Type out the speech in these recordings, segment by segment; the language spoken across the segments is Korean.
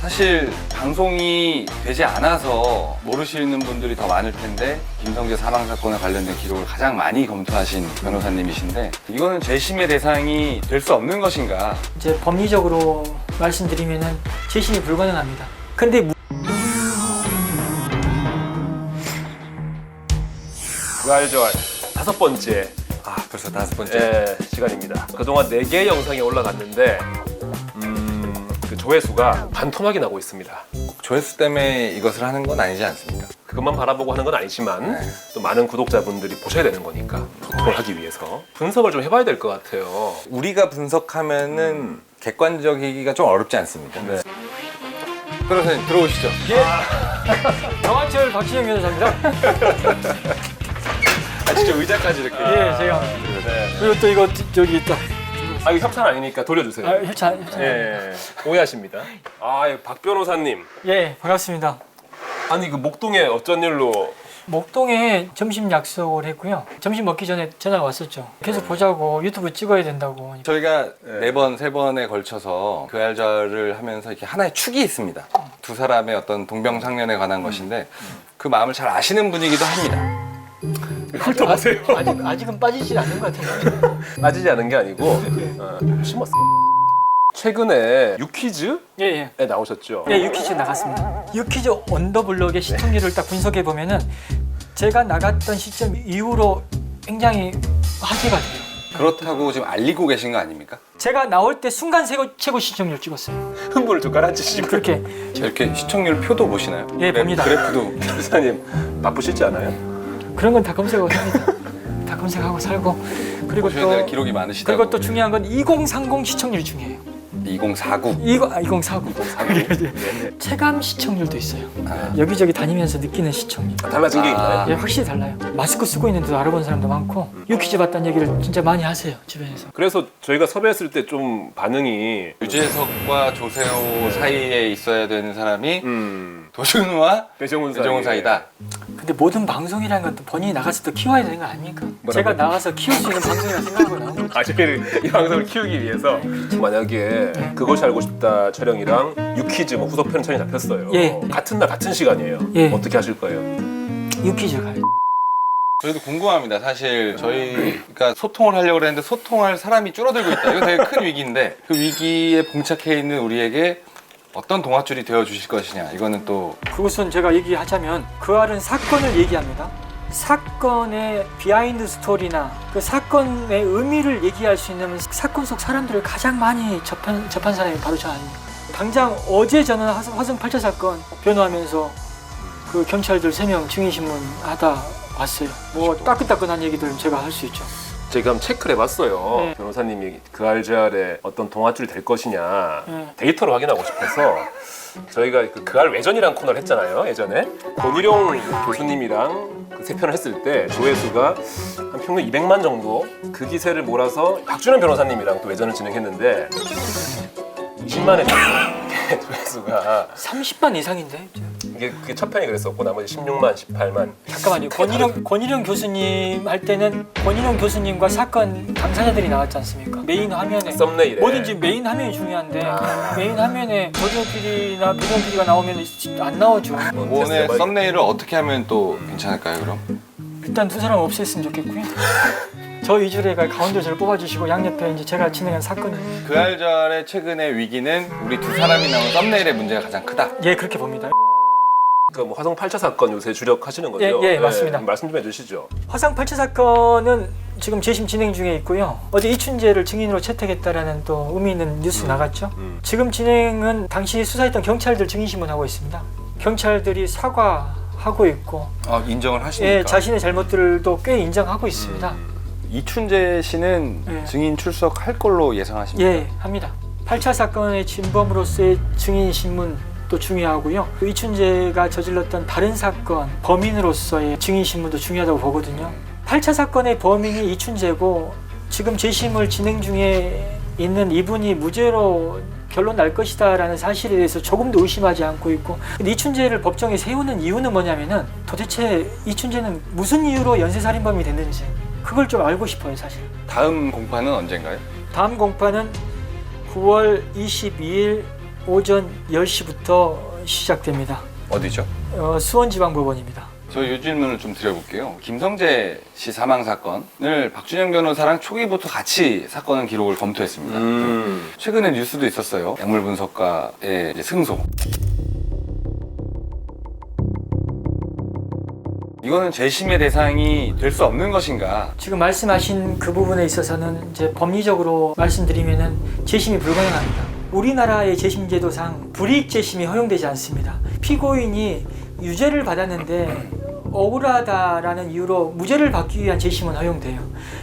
사실 방송이 되지 않아서 모르시는 분들이 더 많을 텐데 김성재 사망 사건에 관련된 기록을 가장 많이 검토하신 변호사님이신데 이거는 재심의 대상이 될 수 없는 것인가? 이제 법리적으로 말씀드리면은 재심이 불가능합니다. 근데 부활절 5번째 벌써 5번째 시간입니다. 그동안 4개의 영상이 올라갔는데 그 조회수가 반토막이 나고 있습니다. 조회수 때문에 이것을 하는 건 아니지 않습니까? 그것만 바라보고 하는 건 아니지만 네. 또 많은 구독자분들이 보셔야 되는 거니까 소통을 하기 위해서 분석을 좀 해봐야 될 것 같아요. 우리가 분석하면은 객관적이기가 좀 어렵지 않습니까? 네. 변호사님 들어오시죠. 정한철 박진영 변호사입니다. 진짜 의자까지 이렇게. 예, 제가. 네. 그리고 또 이거 저기 있다. 이거 협찬 아니니까 돌려주세요. 협찬. 예, 오해하십니다. 박 변호사님. 예, 반갑습니다. 아니 그 목동에 어쩐 일로? 목동에 점심 약속을 했고요. 점심 먹기 전에 전화가 왔었죠. 계속 보자고 유튜브 찍어야 된다고. 저희가 4번, 3번에 걸쳐서 그 알자를 하면서 이렇게 하나의 축이 있습니다. 두 사람의 어떤 동병상련에 관한 것인데 그 마음을 잘 아시는 분이기도 합니다. 훑어보세요. 아직은 빠지지 않는 것 같아요. 빠지지 않은 게 아니고 심었어. 최근에 유퀴즈에 예. 나오셨죠? 예, 유퀴즈 나갔습니다. 유퀴즈 언더블럭의 시청률을 딱 분석해 보면은 제가 나갔던 시점 이후로 굉장히 화제가 돼요. 그렇다고 지금 알리고 계신 거 아닙니까? 제가 나올 때 순간 최고 시청률 찍었어요. 흥분을 좀 가라앉히시고. 그렇게. 이렇게 시청률 표도 보시나요? 예, 봅니다. 그래프도. 변호사님 바쁘시지 않아요? 그런 건 다 검색하고 삽니다. 다 검색하고 살고. 그리고 보셔야 될 또 기록이 많으시다고. 그리고 또 중요한 건 2030 시청률이 중요해요. 2049. 2049. 체감 시청률도 있어요. 여기저기 다니면서 느끼는 시청률. 달라진 게 있나요? 예, 확실히 달라요. 마스크 쓰고 있는데도 알아본 사람도 많고 유퀴즈 봤다는 얘기를 진짜 많이 하세요, 주변에서. 그래서 저희가 섭외했을 때 좀 반응이 유재석과 조세호 사이에 있어야 되는 사람이 도준우와 배정훈 사이다. 근데 모든 방송이라는 건 또 본인이 나가서 또 키워야 되는 거 아닙니까? 제가 나가서 키울 수 있는 방송이라 생각하고 나온 거죠. 저희를 이 방송을 키우기 위해서 만약에 그것이 알고 싶다 촬영이랑 유퀴즈 후속편 촬영이 잡혔어요. 예. 같은 날 같은 시간이에요. 예. 어떻게 하실 거예요? 유퀴즈 가요. 저희도 궁금합니다. 사실 저희가 소통을 하려고 했는데 소통할 사람이 줄어들고 있다. 이거 되게 큰 위기인데 그 위기에 봉착해 있는 우리에게 어떤 동아줄이 되어 주실 것이냐. 이거는 또 그것은 제가 얘기하자면 그 알은 사건을 얘기합니다. 사건의 비하인드 스토리나 그 사건의 의미를 얘기할 수 있는 사건 속 사람들을 가장 많이 접한 사람이 바로 저 아닙니까? 당장 어제 저는 화성 8차 사건 변호하면서 그 경찰들 3명 증인신문 하다 왔어요. 뭐 따끈따끈한 얘기들 제가 할 수 있죠. 제가 한번 체크를 해봤어요. 네. 변호사님이 그 알잘에 어떤 동아줄이 될 것이냐 네. 데이터로 확인하고 싶어서 저희가 그알 외전이라는 코너를 했잖아요. 예전에 권일용 교수님이랑 그 3편을 했을 때 조회수가 한 평균 200만 정도 그 기세를 몰아서 박준현 변호사님이랑 또 외전을 진행했는데 20만에 조회수가 30만 이상인데? 그게 첫 편이 그랬었고 나머지 16만, 18만. 잠깐만요. 권일용 교수님 할 때는 권일용 교수님과 사건 당사자들이 나왔지 않습니까? 메인 화면에. 썸네일에. 뭐든지 메인 화면이 중요한데 메인 화면에 조지호 PD나 배정 PD가 나오면 안 나오죠. 오늘 썸네일을 어떻게 하면 또 괜찮을까요, 그럼? 일단 두 사람 없앴으면 좋겠고요. 저 위주로 해가 가운데 저를 뽑아주시고 양옆에 이제 제가 진행한 사건이. 그 알잘의 최근의 위기는 우리 두 사람이 나온 썸네일의 문제가 가장 크다. 예, 그렇게 봅니다. 그 뭐 화성 8차 사건 요새 주력하시는 거죠? 예, 맞습니다. 말씀 좀 해주시죠. 화성 8차 사건은 지금 재심 진행 중에 있고요. 어제 이춘재를 증인으로 채택했다라는 또 의미 있는 뉴스 나갔죠. 지금 진행은 당시 수사했던 경찰들 증인신문하고 있습니다. 경찰들이 사과하고 있고 인정을 하시니까. 예, 자신의 잘못들도 꽤 인정하고 있습니다. 이춘재 씨는 예. 증인 출석할 걸로 예상하십니까? 예, 합니다. 8차 사건의 진범으로서의 증인신문도 중요하고요. 그 이춘재가 저질렀던 다른 사건 범인으로서의 증인신문도 중요하다고 보거든요. 8차 사건의 범인이 이춘재고 지금 재심을 진행 중에 있는 이분이 무죄로 결론 날 것이다 라는 사실에 대해서 조금도 의심하지 않고 있고, 근데 이춘재를 법정에 세우는 이유는 뭐냐면은 도대체 이춘재는 무슨 이유로 연쇄살인범이 됐는지 그걸 좀 알고 싶어요, 사실. 다음 공판은 언젠가요? 다음 공판은 9월 22일 오전 10시부터 시작됩니다. 어디죠? 수원지방법원입니다. 저 이 질문을 좀 드려볼게요. 김성재 씨 사망 사건을 박준영 변호사랑 초기부터 같이 사건 기록을 검토했습니다. 최근에 뉴스도 있었어요. 약물 분석가의 이제 승소. 이거는 재심의 대상이 될 수 없는 것인가? 지금 말씀하신 그 부분에 있어서는 이제 법리적으로 말씀드리면은 재심이 불가능합니다. 우리나라의 재심 제도상 불이익 재심이 허용되지 않습니다. 피고인이 유죄를 받았는데 억울하다라는 이유로 무죄를 받기 위한 재심은 허용돼요.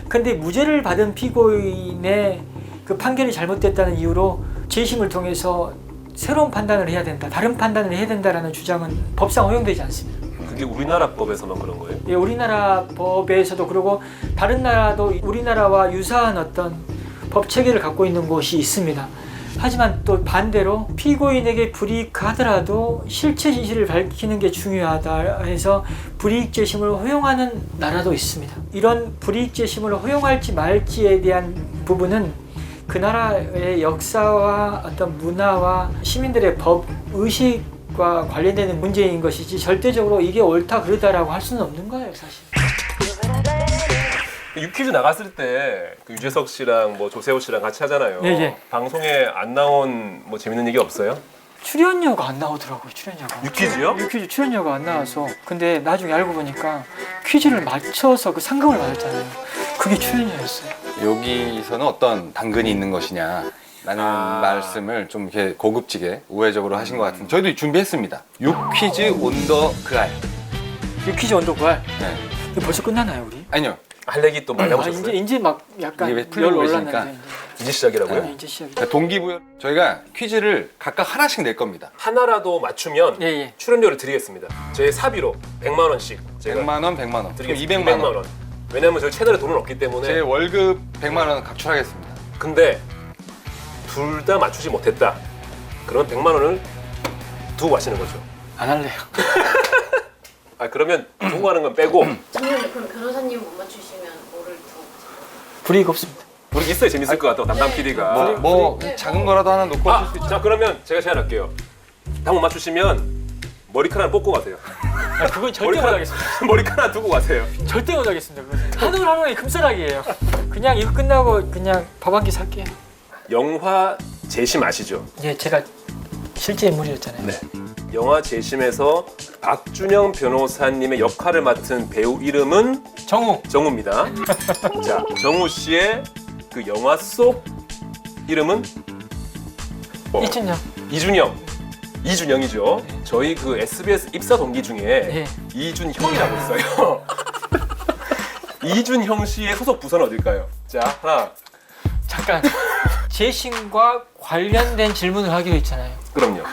근데 무죄를 받은 피고인의 그 판결이 잘못됐다는 이유로 재심을 통해서 새로운 판단을 해야 된다, 다른 판단을 해야 된다라는 주장은 법상 허용되지 않습니다. 그게 우리나라 법에서만 그런 거예요? 예, 우리나라 법에서도 그러고 다른 나라도 우리나라와 유사한 어떤 법 체계를 갖고 있는 곳이 있습니다. 하지만 또 반대로 피고인에게 불이익하더라도 실체 진실을 밝히는 게 중요하다 해서 불이익 재심을 허용하는 나라도 있습니다. 이런 불이익 재심을 허용할지 말지에 대한 부분은 그 나라의 역사와 어떤 문화와 시민들의 법 의식과 관련되는 문제인 것이지 절대적으로 이게 옳다 그르다라고 할 수는 없는 거예요, 사실. 유퀴즈 나갔을 때 그 유재석 씨랑 뭐 조세호 씨랑 같이 하잖아요. 예, 예. 방송에 안 나온 뭐 재밌는 얘기 없어요? 출연료가 안 나오더라고요, 출연료가. 유퀴즈요? 유퀴즈 출연료가 안 나와서. 근데 나중에 알고 보니까 퀴즈를 맞춰서 그 상금을 받았잖아요. 그게 출연료였어요. 여기서는 어떤 당근이 있는 것이냐 라는 말씀을 좀 이렇게 고급지게 우회적으로 하신 것 같은데 저희도 준비했습니다. 유퀴즈 온더 그알. 유퀴즈 언더구알. 네. 이거 벌써 끝나나요, 우리? 아니요. 할 얘기 또 많이 아, 하셨어요? 이제 막 약간 이게 왜 풀리고 열 계시니까. 올랐는데 이제 시작이라고요? 네, 이제 시작이. 그러니까 동기부여 저희가 퀴즈를 각각 하나씩 낼 겁니다. 하나라도 맞추면 예, 예. 출연료를 드리겠습니다. 제 사비로 100만 원씩 제가 100만 원, 100만 원, 드리겠습니다. 200만 원. 왜냐면 저희 채널에 돈은 없기 때문에. 제 월급 100만 원 각출하겠습니다. 근데 둘 다 맞추지 못했다. 그러면 100만 원을 두고 가시는 거죠. 안 할래요. 아 그러면 두고 가는 건 빼고 잠시만요. 그럼 변호사님 못 맞추시면 뭐를 두고 불이익 없습니다. 우리 있어야 재밌을 것 같다고 담당 PD가. 뭐 작은 거라도 하나 놓고 하실 수 있죠. 자 그러면 제가 제안할게요. 다 못 맞추시면 머리카락 뽑고 가세요. 아, 그건 절대 못 하겠습니다. 머리카락 두고 가세요. 절대 못 하겠습니다. 그건 한올 금싸라기예요. 그냥 이거 끝나고 그냥 밥 한 끼 살게요. 영화 재심 아시죠? 예, 제가 실제 인물이었잖아요. 네. 영화 재심에서 박준영 변호사님의 역할을 맡은 배우 이름은 정우. 정우입니다. 자, 정우 씨의 그 영화 속 이름은 이춘영. 이준영이죠. 저희 그 SBS 입사 동기 중에 예. 이준형이라고 있어요. 이준형 씨의 소속 부서는 어딜까요? 자, 하나. 잠깐. 재심과 관련된 질문을 하기로 했잖아요. 그럼요.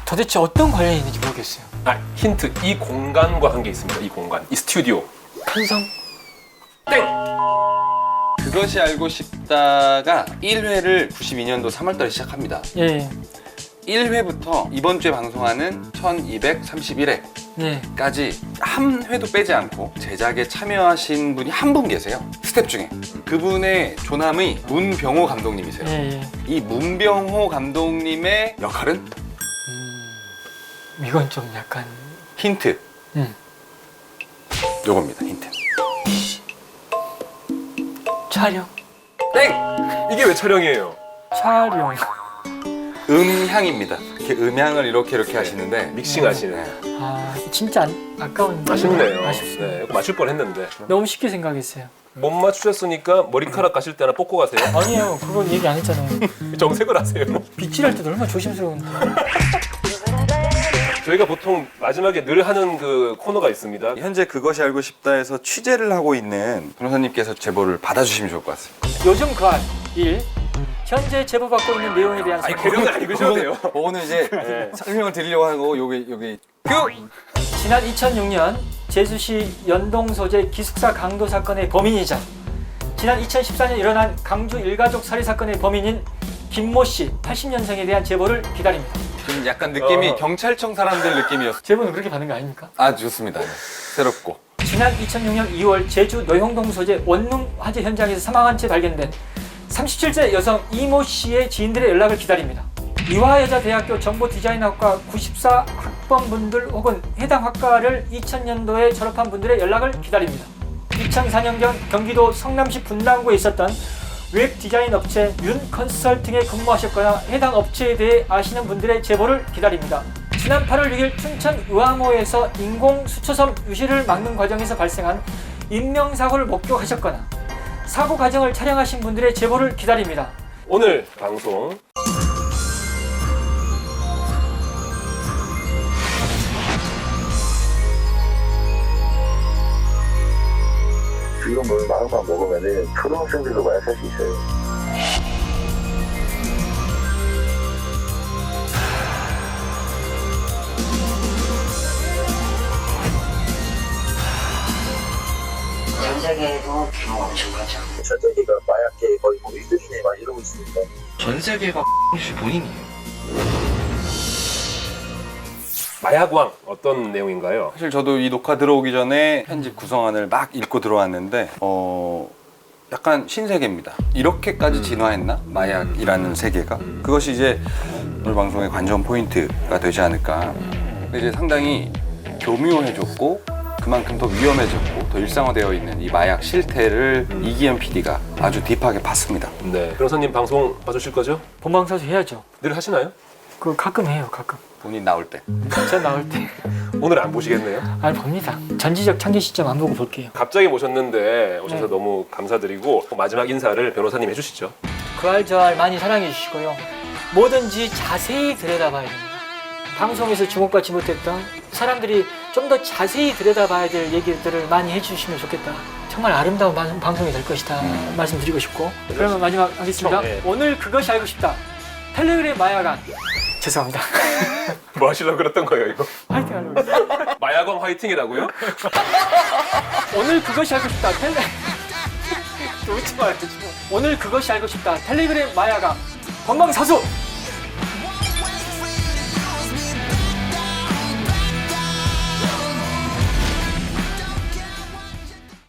도대체 어떤 관련이 있는지 모르겠어요. 아, 힌트. 이 공간과 한 게 있습니다. 이 공간. 이 스튜디오. 편성. 땡! 그것이 알고 싶다가 1회를 92년도 3월달에 시작합니다. 예. 1회부터 이번 주에 방송하는 1231회까지 예. 한 회도 빼지 않고 제작에 참여하신 분이 한 분 계세요. 스텝 중에. 그분의 조남의 문병호 감독님이세요. 예. 예. 이 문병호 감독님의 역할은 이건 좀 약간 힌트. 요겁니다. 힌트. 촬영. 땡! 이게 왜 촬영이에요? 촬영. 음향입니다. 이렇게 음향을 이렇게 하시는데 믹싱 하시는. 아, 진짜 아까운데. 아쉽네요. 아쉽습니다. 네, 이거 맞출 뻔 했는데. 너무 쉽게 생각했어요. 못 맞추셨으니까 머리카락 가실 때 하나 뽑고 가세요. 아니에요. 그건 얘기 안 했잖아요. 정색을 하세요. 빗질할 때도 얼마나 조심스러운데. 저희가 보통 마지막에 늘 하는 그 코너가 있습니다. 현재 그것이 알고 싶다에서 취재를 하고 있는 변호사님께서 제보를 받아주시면 좋을 것 같습니다. 요즘 그 1. 현재 제보받고 있는 내용에 대한 설명. 개명을 안 읽으셔도 돼요. 오늘 이제 설명을 드리려고 하고 여기 큐! 지난 2006년 제주시 연동 소재 기숙사 강도 사건의 범인이자 지난 2014년 일어난 강주 일가족 살해 사건의 범인인 김모 씨 80년생에 대한 제보를 기다립니다. 지금 약간 느낌이 경찰청 사람들 느낌이었어요. 제보는 그렇게 받는 거 아닙니까? 아 좋습니다. 네. 새롭고. 지난 2006년 2월 제주 노형동 소재 원룸 화재 현장에서 사망한 채 발견된 37세 여성 이모 씨의 지인들의 연락을 기다립니다. 이화여자대학교 정보디자인학과 94학번분들 혹은 해당 학과를 2000년도에 졸업한 분들의 연락을 기다립니다. 2004년경 경기도 성남시 분당구에 있었던 웹 디자인 업체 윤 컨설팅에 근무하셨거나 해당 업체에 대해 아시는 분들의 제보를 기다립니다. 지난 8월 6일 춘천 의왕호에서 인공 수초섬 유실을 막는 과정에서 발생한 인명사고를 목격하셨거나 사고 과정을 촬영하신 분들의 제보를 기다립니다. 오늘 방송 이런 물 마음만 먹으면은 초등학생들도 많이 살 수 있어요. 전 세계에도 규모가 엄청 크죠. 전 세계가 마약계 거의 뭐 1등이네 막 이러고 있으니까. 전 세계가 씨 본인이에요. 마약왕 어떤 내용인가요? 사실 저도 이 녹화 들어오기 전에 편집 구성안을 막 읽고 들어왔는데 약간 신세계입니다. 이렇게까지 진화했나? 마약이라는 세계가. 그것이 이제 오늘 방송의 관전 포인트가 되지 않을까. 근데 이제 상당히 교묘해졌고 그만큼 더 위험해졌고 더 일상화되어 있는 이 마약 실태를 이기현 PD가 아주 딥하게 봤습니다. 네. 변호사님 방송 봐주실 거죠? 본방사수 해야죠. 늘 하시나요? 그거 가끔 해요, 가끔. 본인 나올 때. 저 나올 때. 오늘 안 보시겠네요. 아니, 봅니다. 전지적 창제 시점 안 보고 볼게요. 갑자기 모셨는데 오셔서 네. 너무 감사드리고 마지막 인사를 변호사님 해주시죠. 그알저알 많이 사랑해 주시고요. 뭐든지 자세히 들여다봐야 됩니다. 방송에서 주목받지 못했던 사람들이 좀 더 자세히 들여다봐야 될 얘기들을 많이 해주시면 좋겠다. 정말 아름다운 방송이 될 것이다 말씀드리고 싶고. 그러면 마지막 하겠습니다. 네. 오늘 그것이 알고 싶다. 텔레그램 마약왕. 죄송합니다. 뭐 하시려고 그랬던 거예요 이거? 화이팅 하려고. 마약왕 화이팅이라고요? 오늘 그것이 알고 싶다. 또 웃지 말아요. 오늘 그것이 알고 싶다. 텔레그램 마약왕. 본방사수.